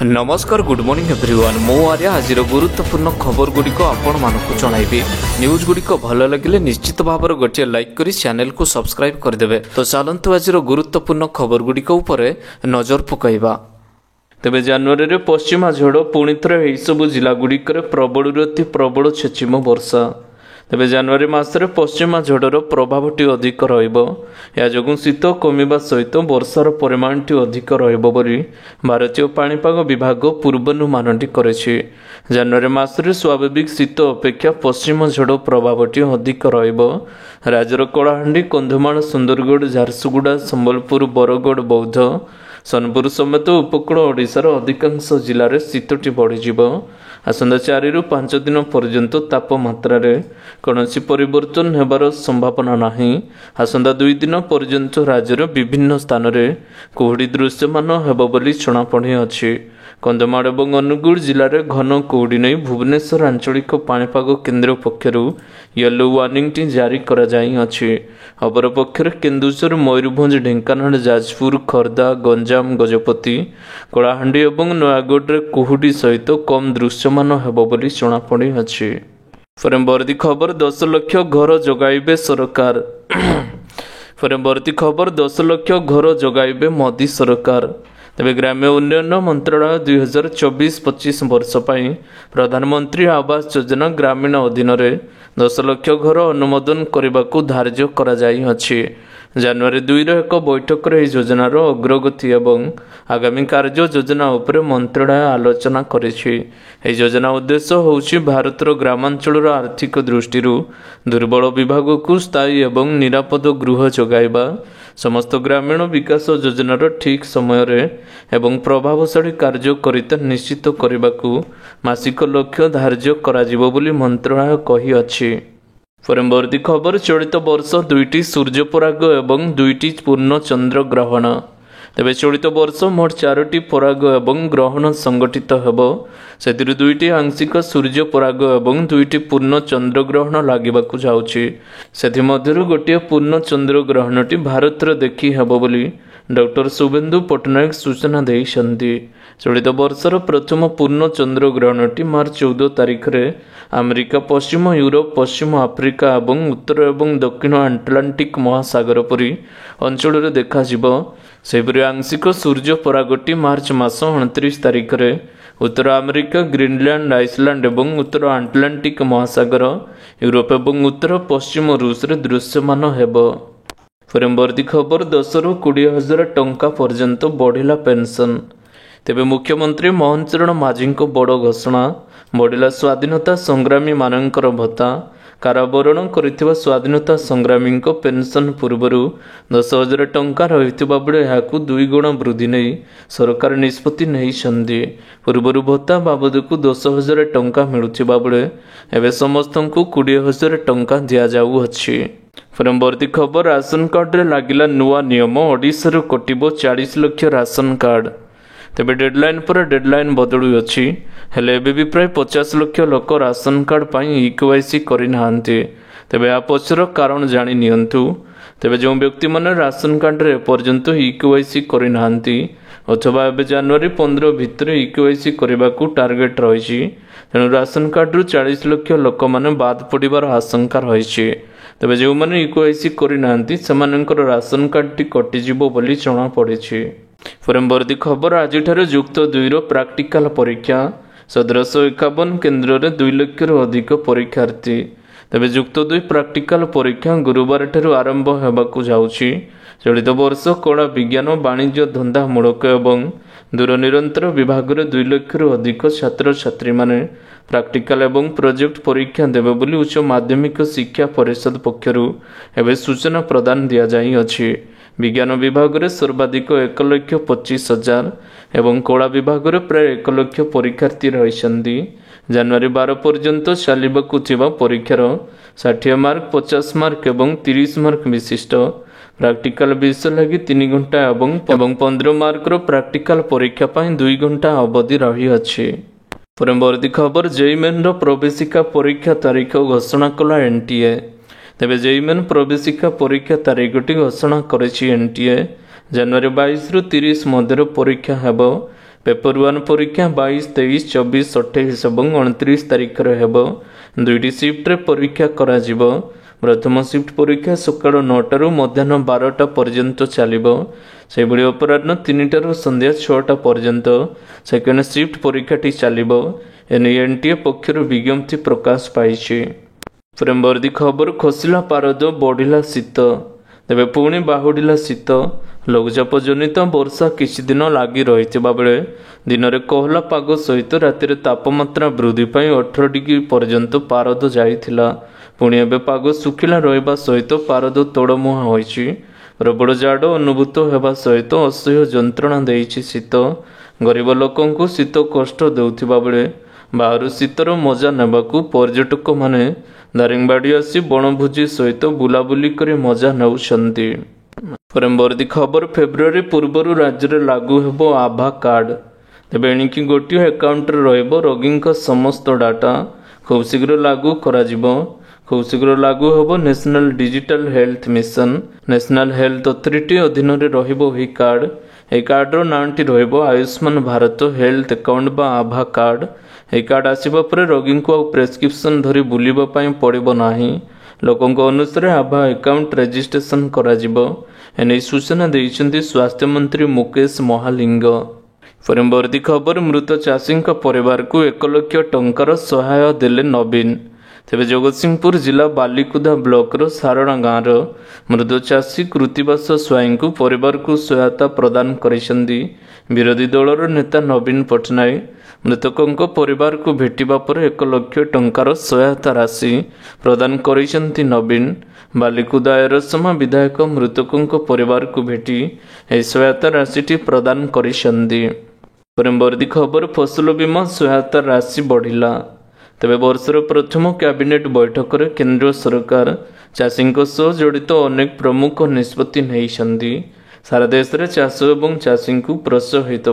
नमस्कार good morning everyone मो आर्य आज गुरुत्वपूर्ण खबर गुड़िक आपण मानक जनइबी न्यूज गुड़िक भल लगे निश्चित भाव गोटे लाइक करी चैनल को सब्सक्राइब करदे। तो चलतु आज गुरुत्वपूर्ण खबर गुड़िक उपर नजर पकाइबा। तेबे जनवरी रे पश्चिमा झड़ पुणी थे सबू जिला गुड़िक प्रबल अति प्रबल छेचिम वर्षा। तेबे जनवरी मासरे पश्चिमा झड़र प्रभावटी अधिक रही शीत कमिबा सहित वर्षार परिमाणटी अधिक रही भारतीय पाणीपाग विभाग पूर्वानुमानटी करेछि। जनवरी मासरे स्वाभाविक शीत अपेक्षा पश्चिम झड़ प्रभावटी अधिक रहिबो। राज्यर कलाहांडी कंधमाल सुंदरगढ़ झारसुगुड़ा संबलपुर बरगढ़ बौद्ध सोनपुर समेत उपकूल ओडिशार अधिकांश जिले शीतटी बढ़ीजिबो। आसंता 4 ରୁ 5 दिन पर्यंत तापमात्रा कौनसी परिवर्तन हेबार संभावना नाही। आसंता 2 दिन पर्यंत राज्यर विभिन्न स्थान में कुहुड़ी दृश्यमान हेब बोली जଣାपड़ी अछि। कंधमाल और अनुगुल जिले में घन कुहुड़ी नहीं भुवनेश्वर आंचलिक पाणीपाग केन्द्र पक्षर येलो वार्निंग जारी कराଯାଇଛି। अपरपक्षे केन्दुझर मयूरभंज ढेंकानाल जाजपुर खोर्धा गंजाम गजपति कलाहांडी और नयागढ़ कुहुड़ी सहित कम दृश्यमान हेब बोली जଣାपड़ी अछि। परवर्ती खबर 10 लाख घर जगाइबे सरकार। परवर्ती खबर 10 लाख घर जगाइबे मोदी सरकार। तेबे ग्राम्य उन्नयन मंत्रालय 2024-25 वर्ष पर प्रधानमंत्री आवास योजना ग्रामीण अधीन 10 लाख घर अनुमोदन करने को धार्य करा जाई अछि। जनवरी 2 एक बैठक योजनार अग्रगति एवं आगामी कार्य योजना उपरे मंत्रालय आलोचना करेछि। एही योजना उद्देश्य होउछि भारतर ग्रामांचल आर्थिक दृष्टि दुर्बल विभाग को स्थायी एवं निरापद गृह जोगाइबा, समस्त ग्रामीण विकास योजनार ठीक समय एवं प्रभावशाली कार्य करिता निश्चित करने को मासिक लक्ष्य धार्य कराजिबो बोली मंत्रालय कहि अछि। परवर्ती खबर चलित वर्ष 2टी सूर्यपराग एवं 2टी पूर्ण चंद्र ग्रहण। तेबे चलित वर्ष मोट 4टी पराग एवं ग्रहण संगठित हेब। से 2टी आंशिक सूर्यपराग एवं 2टी पूर्ण चंद्र ग्रहण लागिबाकु जाउछि। सेथिमध्यरु गोटिए पूर्ण चंद्र ग्रहणटी भारत देखि हेब बोली डॉक्टर शुभेन्दु पट्टनायक सूचना देइछन्ति। चलित वर्षर प्रथम पूर्ण चंद्र ग्रहणटी मार्च 14 तारिख रे अमेरिका, पश्चिम यूरोप, पश्चिम आफ्रिका और उत्तर और दक्षिण आटलांटिक महासागर परी अंचल देखाजिबो। सेपरि आंशिक सूर्य परागटी मार्च मास 29 तारिख रे उत्तर अमेरिका, ग्रीनलैंड, आइसलैंड और उत्तर आटलांटिक महासागर, यूरोप और उत्तर पश्चिम रूस रे दृश्यमान हेबो। परवर्ती खबर 10 ରୁ 20 हजार टंका पर्यंत बढ़िला पेंशन। तेबे मुख्यमंत्री मोहन चरण माझी बड़ घोषणा बढ़िला स्वाधीनता संग्रामी मानकर भत्ता। कारावरण करिथिबा स्वाधीनता संग्रामी पेंशन पूर्वर 10,000 टंका रहिथिबा बेले एहाकु 2 गुण वृद्धि नहीं सरकार निष्पत्ति नहीं। पूर्वर भत्ता बाबद को 10,000 टंका मिलुथिबा बेले एबे समस्तंकु 20,000 टंका दिया जाउअछि। परवर्ती खबर राशन कार्ड रे लागिला नुआ नियम। ओडिशा कटिबो 40 लाख राशन कार्ड। तेबे डेडलाइन पर डेडलाइन बदलू अच्छी हेले एबे भी प्राय 50 लाख लोक राशन कार्ड पाई इकेवाईसी करिनाहांती। तेबे आ पछर कारण जानि नियंतु। तेबे जो व्यक्ति माने राशन कार्ड रे पर्यंत इकेवाईसी करिनाहांती अथवा एबे जनवरी 15 भितर इकेवाईसी करबाकू टार्गेट रहिछि, तेणु राशन कार्ड रु 40 लाख लोक माने बाद पड़िबार आशंका रहिछि। तेबे जो माने इकेवाईसी करिनाहांती सेमानकर राशन कार्ड टी कटिजिबो बोली जणा पड़िछि। परवर्ती खबर आज युक्त 2 प्राक्टिकल परीक्षा 1751 केन्द्र में 2 लाख अधिक परीक्षार्थी। तेबे युक्त 2 प्राक्टिकल परीक्षा गुरुवार ठारू आरंभ होबाकू जाउछि। चलित वर्ष कला विज्ञान वाणिज्य धंदामूलक एवं दूर निरंतर विभाग 2 लाख अधिक छात्र छात्री माने प्राक्टिकल एवं प्रोजेक्ट परीक्षा देबे बोली उच्च माध्यमिक शिक्षा परिषद पक्षरु एबे सूचना प्रदान दिया जाई अछि। विज्ञान विभाग में सर्वाधिक 1,25,000 एवं कला विभाग में प्राय 1 लाख परीक्षार्थी रही। जनवरी 12 पर्यंत चलिबाकू थिबा परीक्षार 60 मार्क, 50 मार्क एवं 30 मार्क विशिष्ट प्राक्टिकल विषय लगी 3 घंटा एवं 15 मार्क प्राक्टिकल परीक्षा पाई 2 घंटा अवधि रही अछि। परवर्ती खबर जेईई मेन प्रवेशिका परीक्षा तारीख घोषणा कला एनटीए। तेबे जेईई मेन प्रवेशिका परीक्षा तारीखटी घोषणा करेछि एनटीए। जनवरी 22 ରୁ 30 मध्य परीक्षा हेब। पेपर 1 परीक्षा 22, 23, 24, 28 और 29 तारिख हेब। 2टी शिफ्ट परीक्षा करा जिवो। प्रथम शिफ्ट परीक्षा सकाळ 9टारू मध्याह्न 12टा पर्यंत चलिबो। से भली अपराह्न 3टारू संध्या 6टा पर्यंत सेकेंड शिफ्ट परीक्षाटी चलिबो। एनटीए पक्षर विज्ञप्ति प्रकाश पाइछि। प्रेमवर्दी खबर खसिला पारद बढ़िला शीत। तेबे पुणी बाहुडिला शीत। लघुचाप जनित वर्षा किछि दिन लागी रहिथिबा बेले दिन में कोहला पाग सहित रातिर तापमात्रा वृद्धि पाई 18 डिग्री पर्यंत पारद जाइथिला। पुणी एबे पाग सुखिला रहिबा सहित पारद तोड़मुहा होइछि। प्रबल जाड़ अनुभूत हेबा सहित असह्य जंत्रणा देइछि शीत। गरीब लोकंकु शीत कष्ट देउथिबा बेले बाहर शीतर मजा नेबाकू पर्यटक माने दारिंगबाड़ी आसी बनभोजी सहित बुलाबुली करे मजा नेउछंती। प्रेमवर्दी खबर फेब्रुआरी पूर्व राज्य में लागू हेबो आभा कार्ड। तेबे एणिकी गोटिए एकाउंट रहिबो रोगींक समस्त डाटा। खूब शीघ्र लागू करा जिवो। खूब शीघ्र लागू हेबो national digital health mission. National health authority अधीन रे रहिबो ही कार्ड। ए कार्डर नामटी रहिबो आयुष्मान भारत हेल्थ अकाउंट बा आभा कार्ड। ए कार्ड आसिबा परे रोगी को प्रेस्क्रिप्शन धरी बुलिबा पई पड़िबो नाही। लोकंक अनुसार आभा अकाउंट रजिस्ट्रेशन करा जिवो। एने सूचना देइछन्ती स्वास्थ्य मंत्री मुकेश महालिंग। प्रेमवर्दी खबर मृत चाषी परिवार को 1 लाख टंकार सहाय देले नवीन। तेबे जगतसिंहपुर जिला बालिकुदा ब्लॉक सारणा गाँव मृत चाषी कृतिबास स्वाई को परिवार को सहायता प्रदान करिसेंती विरोधी दलर नेता नवीन पट्टनायक। मृतकों परिवार को भेटिबा पर 1 लाख टंकार सहायता राशि प्रदान करिसेंती नवीन। बालिकुदा एरसमा विधायक मृतकों परिवार को भेटी यह सहायता राशि प्रदान करिसेंती। प्रेमवर्दी खबर फसल बीमा सहायता राशि बढ़िला। तेबे वर्षर प्रथम कैबिनेट बैठक में केंद्र सरकार चाषी सह जड़ित अनेक प्रमुख निष्पत्ति नहीं। सारा देश में चाष एवं चाषी को प्रोत्साहित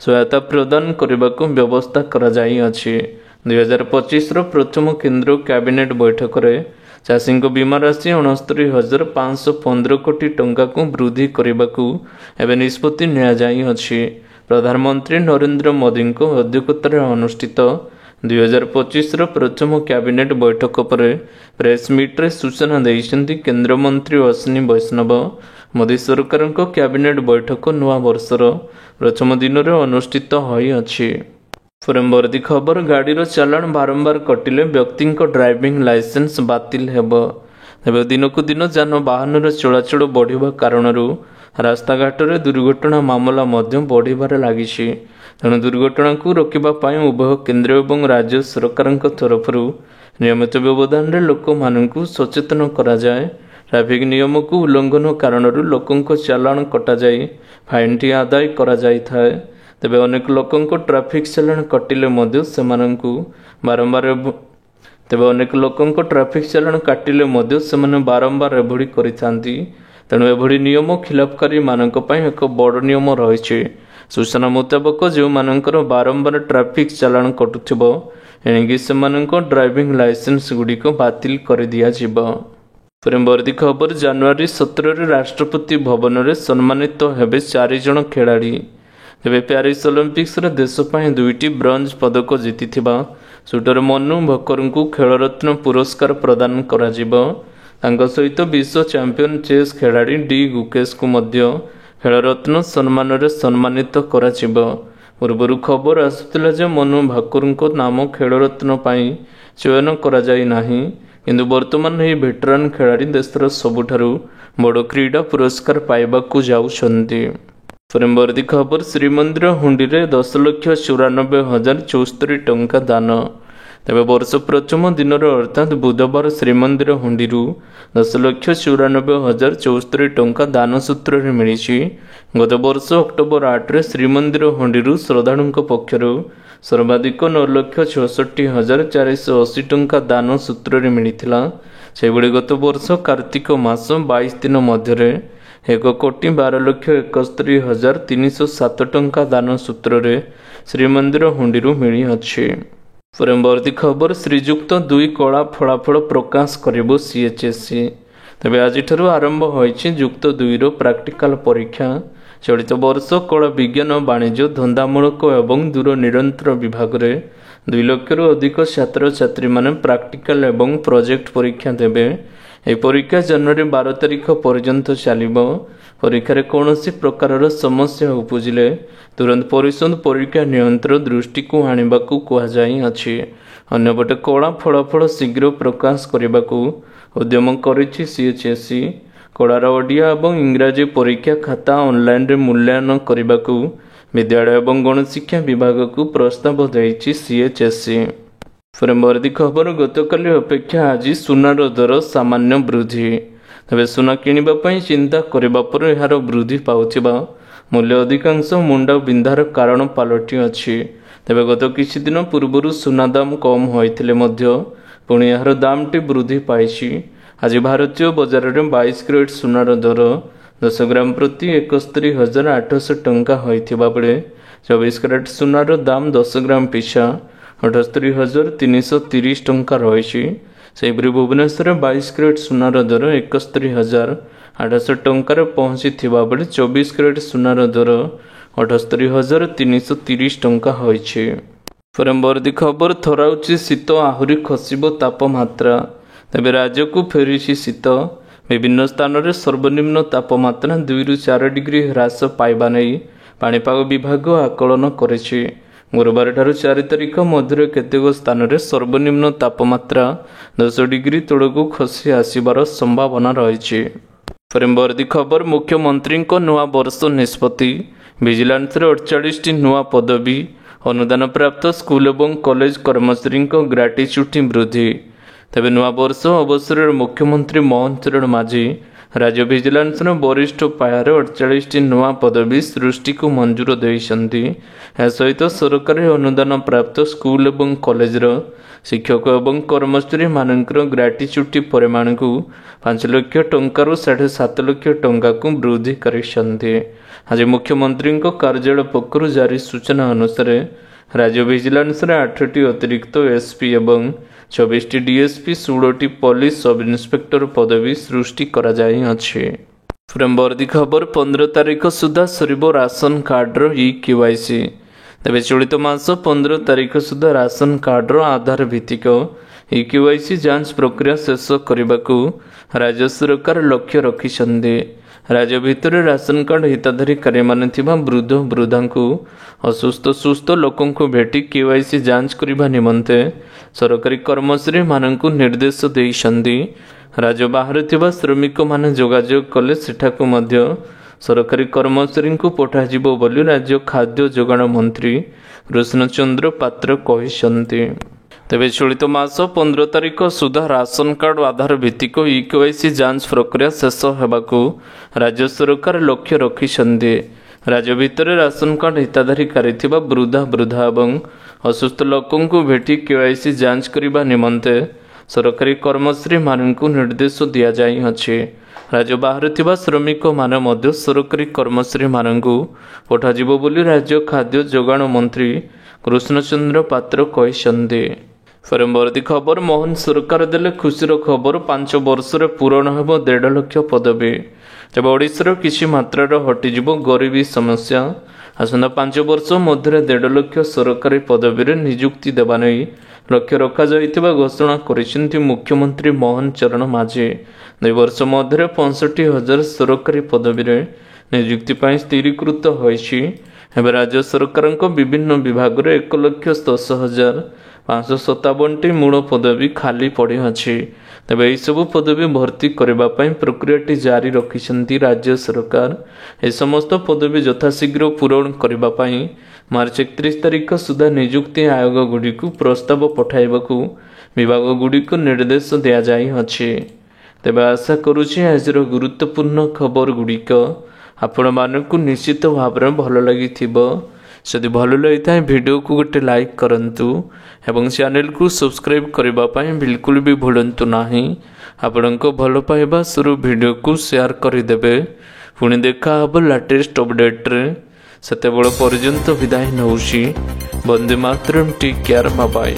सहायता प्रदान करने को व्यवस्था करा जाई अछि। 2025 प्रथम केंद्र कैबिनेट बैठक में चाषी बीमा राशि 69,515 कोटी टंका को वृद्धि करने को एवं निष्पत्ति नि प्रधानमंत्री नरेंद्र मोदी अध्यक्षतार अनुष्ठित 2025 प्रथम कैबिनेट बैठक पर प्रेस मीट्रे सूचना देइछन्ति केंद्र मंत्री अश्विनी वैष्णव। मोदी सरकार कैबिनेट बैठक नुआ वर्षर प्रथम दिन में अनुष्ठित होई अछि। प्रेमवर्दी खबर गाड़ीर चालाण बारंबार कटिले व्यक्ति ड्राइविंग लाइसेंस बातिल हेब। तेबे दिनकू दिन जानवाहन चलाचल बढ़िबा कारणरू रास्ताघाट में दुर्घटना मामला बढ़िबार लागिछि। तेणु दुर्घटना को रोकबा पाई उभय केंद्र एवं राज्य सरकार तरफ नियमित व्यवधान रे लोक मानकु सचेतन करा जाए। ट्रैफिक नियम को उल्लंघन कारणरू लोकंक चालाण कटा जाए फाइन टी आदाय करा जाई थाए। तेबे अनेक लोकंक ट्रैफिक चालाण कटिले मध्य सेमानंकु बारंबार अनेक लोकंक ट्रैफिक चालाण काटिले मध्य सेमाने बारंबार एभଳି करिथांती। तेणु एभଳି नियम खिलाफकारी मानक पई एक बड़ नियम रहिछि। सूचना मुताबक जो मानकर बारंबार ट्रैफिक चालाण कटुथिबो एणिकी सेमानंक ड्राइविंग लाइसेंस गुड़िक बातिल कर दिया जिवो। प्रेमवर्दी खबर जनवरी 17 राष्ट्रपति भवन में सम्मानित हेबे 4 जण खेलाड़ी। तेबे प्यारिस ओलंपिक्स रे देश पई 2टी ब्रोंज पदक जीतिथिबा शूटर मनु भक्कर को खेलरत्न पुरस्कार प्रदान करा जिवो। तांको सहित विश्व चैंपियन चेस खिलाड़ी डी गुकेश को मध्य खेलरत्न सम्मान रे सम्मानित करा जिवो। पूर्व खबर आसुतिला जे मनु भाकुर को नाम खेलरत्न पाई चयन करा जाई नाही, किंतु वर्तमान यह वेटरान खिलाड़ी देशर सबुठारु बड़ क्रीडा पुरस्कार पाइबाकू जाउछन्ती। प्रेमवर्दी खबर श्रीमंदिर हुंडी रे 10,94,074 टंका दान। तेबे वर्ष प्रथम दिन अर्थात बुधवार श्रीमंदिर हुंडी 10,94,074 टंका दान सूत्र मिली। गत वर्ष अक्टोबर 8 रे श्रीमंदिर हुंडी श्रद्धालुं पक्षर सर्वाधिक 9,66,480 टंका दान सूत्र मिलता। से गत वर्ष कार्तिक मास 22 दिन मध्य 1,12,71,307 टंका दान सूत्र श्रीमंदिर हुंडी मिली अछि। प्रेमवर्दी खबर श्रीजुक्त 2 कला फलाफल प्रकाश करिबो सीएचएससी। तेबे आज आरंभ होइछि जुक्त 2 रो प्रैक्टिकल परीक्षा। चलित वर्ष कला विज्ञान वाणिज्य धंदामूलक एवं दूर निरंतर विभाग में 2 लाख अधिक छात्र छात्री माने प्रैक्टिकल एवं प्रोजेक्ट परीक्षा देवे। यह परीक्षा जनवरी 12 तारिख पर्यंत चलिब। परीक्षा कौन प्रकार समस्या उपजिले तुरंत परिषद परीक्षा नियंत्रण दृष्टि को आने को कहुई। अन्यपटे कला फलाफल शीघ्र प्रकाश करने को उद्यम करिछि सीएचएससी। कलार ओडिया और इंग्राजी परीक्षा खाता ऑनलाइन रे मूल्यांकन करने को विद्यालय एवं गणशिक्षा विभाग को प्रस्ताव देइछि सीएचएससी। फ्रेमवर्दी खबर गतकाली अपेक्षा आज सुनार दर सामान्य वृद्धि। तबे सुना किनिबा पई चिंता करबा पर यार वृद्धि पाउथिबा मूल्य अधिकांश मुंडा बिंधार कारण पालटि अछि। तबे गत किछि दिन पूर्वरु सुना दाम कम होइथिले मध्य पुणी यार दामटी वृद्धि पाइछि। आज भारतीय बजार में 22 कैरेट सुनार दर 10 ग्राम प्रति 71,800 टंका होइथिबा बेले 24 कैरेट सुनार दाम 10 ग्राम पिछा 78,330 टंका रही। सेहिपरि भुवनेश्वर 22 कैरेट सुनार दर 71,800 टंकार पहुंची बेले 24 कैरेट सुनार दर 78,330 टंका होइछि। फ्रेमवर्दी खबर थराउछि शीत आहुरी खसिब तापमात्रा। तबे राज्य को फेरिछि शीत। विभिन्न स्थान में सर्वनिम्न तापमात्रा 2 ରୁ 4 डिग्री ह्रास पाइबा नहीं पाणीपाग विभाग आकलन करिछि। गुरुवार ठारू 4 तारिख मध्य केतेक स्थान में सर्वनिम्न तापमात्रा 10 डिग्री तलक खसी आसिबार संभावना रही। फ्रेमवर्दी खबर मुख्यमंत्री नुआ वर्ष निष्पत्ति। विजिलेंस 48 नुआ पदवी अनुदान प्राप्त स्कूल और कॉलेज कर्मचारी ग्राटिच्यूटी वृद्धि। तेबे नुआ वर्ष अवसर मुख्यमंत्री मोहन चरण माझी राज्य विजिलेंस वरिष्ठ पायार 48 नुआ पदवी सृष्टि को मंजूर देइछन्ति। या सहित सरकारी अनुदान प्राप्त स्कूल और कॉलेज शिक्षक और कर्मचारी मानकर ग्राटिच्यूटी परिमाण को 5 लाख टंकार 7.5 लाख टंका को वृद्धि करिसन्ति। आज मुख्यमंत्री कार्यालय पक्षरु जारी सूचना अनुसार राज्य विजिलेंस 8टी अतिरिक्त एसपी एवं 24टी डीएसपी 16टी पुलिस सब इन्स्पेक्टर पदवी सृष्टि करा जाई अछि। फ्रेमवर्दी खबर 15 तारिख सुधा सरिबो राशन कार्डर ई-केवाईसी। तबे चलित मास 15 तारिख सुधा राशन कार्डर आधार भित्तिक ई-केवाईसी जांच प्रक्रिया शेष करने को राज्य सरकार लक्ष्य रखिछन्ति। राज्य भितर राशन कार्ड हिताधिकारी माने थिबा वृद्ध वृद्धा को असुस्थ सुस्थ लोकों को भेटी केवाईसी जांच करने निमंते सरकारी कर्मचारी मानक निर्देश देइछन्ति। राज्य बाहर थिबा श्रमिक माने जोगाजोग कले सेठाको मध्य सरकारी कर्मचारी को पठाजिबो बोली राज्य खाद्य जोगाण मंत्री कृष्णचंद्र पात्र कहिसन्ति। तेबे चलित मास 15 तारिख सुधा राशन कार्ड आधार भित्तिक ई-केवाईसी जांच प्रक्रिया शेष होबाकू राज्य सरकार लक्ष्य रखिछन्ति। राज्य भितर राशन कार्ड हिताधिकारी थिबा वृद्धा वृद्धा एवं असुस्थ लोकों को भेटी केवाईसी जांच करने निमंते सरकारी कर्मचारी मानकु निर्देश दिया जाई अछि। राज्य बाहर थिबा श्रमिक माने मध्य सरकारी कर्मचारी मानकु पठाजिबो बोली राज्य खाद्य जोगाण मंत्री कृष्णचंद्र पात्र कहिसन्ति। फ्रेमवर्दी खबर मोहन सरकार देले खुशीर खबर 5 वर्ष पूरण होब 1.5 लाख पदवी। तेज ओडिशार किछि मात्रार हटिजिब गरीबी समस्या। आसंता 5 वर्ष मध्य 1.5 लाख सरकारी पदवी नियुक्ति देवा नहीं लक्ष्य रखा जाइतिबा घोषणा करिसेंति मुख्यमंत्री मोहन चरण माझी। 2 वर्ष मध्य 65,000 सरकारी पदवी नियुक्ति पाई स्थिरीकृत होइछि। एवं राज्य सरकार विभिन्न विभाग 1,10,557टी मूल पदवी खाली पड़ी अछि। तेज यह सब पदवी भर्ती करने प्रक्रिया जारी रखिछन्ति राज्य सरकार। ए समस्त पदवी यथाशीघ्र पूरण करने मार्च 31 तारिख सुधा नियुक्ति आयोग गुड़िक प्रस्ताव पठाइबाकू विभाग गुड़िक निर्देश दिया जाई अछि। तेज आशा करुछि आजर गुरुत्वपूर्ण खबर गुड़िक आपण मानकु निश्चित भाव में भल लगी। जदि भल लगी था वीडियो को गोटे लाइक करंतु एवं चैनल को सब्सक्राइब करने बिल्कुल भी भूलंतु नाही। आपण को भल पाइबा शुरू वीडियो को शेयर करदेवे। पुणी देखा हब लेटेस्ट अपडेट रे। सेते पर्यंत विदाय नौछि। वंदे मातरम। Take care. Bye bye.